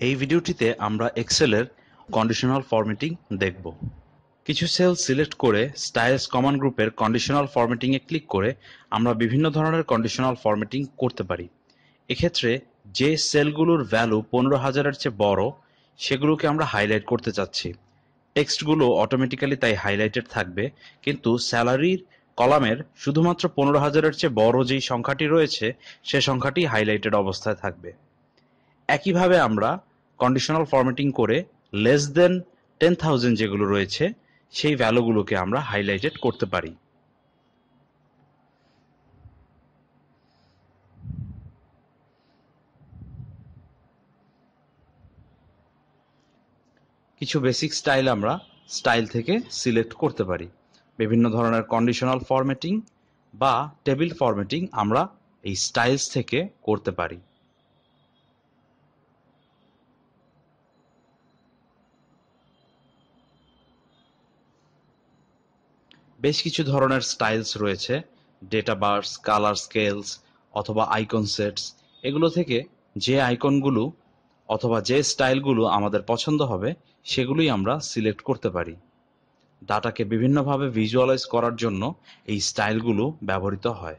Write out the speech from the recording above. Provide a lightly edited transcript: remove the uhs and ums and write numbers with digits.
এই ভিডিওটিতে আমরা এক্সেলের কন্ডিশনাল ফরম্যাটিং দেখব। কিছু সেল সিলেক্ট করে স্টাইলস কমান্ড গ্রুপের কন্ডিশনাল ফরম্যাটিং এ ক্লিক করে আমরা বিভিন্ন ধরনের কন্ডিশনাল ফরম্যাটিং করতে পারি। এক্ষেত্রে যে সেলগুলোর ভ্যালু 15,000-এর চেয়ে বড় সেগুলোকে আমরা হাইলাইট করতে চাচ্ছি। টেক্সটগুলো অটোমেটিক্যালি তাই হাইলাইটেড থাকবে, কিন্তু স্যালারির কলামের শুধুমাত্র 15,000-এর চেয়ে বড় যেই সংখ্যাটি রয়েছে সে সংখ্যাটি হাইলাইটেড অবস্থায় থাকবে। একইভাবে আমরা কন্ডিশনাল ফরম্যাটিং করে লেস দেন 10,000 যেগুলো রয়েছে সেই ভ্যালুগুলোকে আমরা হাইলাইটেড করতে পারি। কিছু বেসিক স্টাইল আমরা স্টাইল থেকে সিলেক্ট করতে পারি। বিভিন্ন ধরনের কন্ডিশনাল ফরম্যাটিং বা টেবিল ফরম্যাটিং আমরা এই স্টাইলস থেকে করতে পারি। বেশ কিছু ধরনের স্টাইলস রয়েছে, ডেটা বার্স, কালার স্কেলস অথবা আইকন সেটস। এগুলো থেকে যে আইকনগুলো অথবা যে স্টাইলগুলো আমাদের পছন্দ হবে সেগুলোই আমরা সিলেক্ট করতে পারি। ডাটাকে বিভিন্নভাবে ভিজুয়ালাইজ করার জন্য এই স্টাইলগুলো ব্যবহৃত হয়।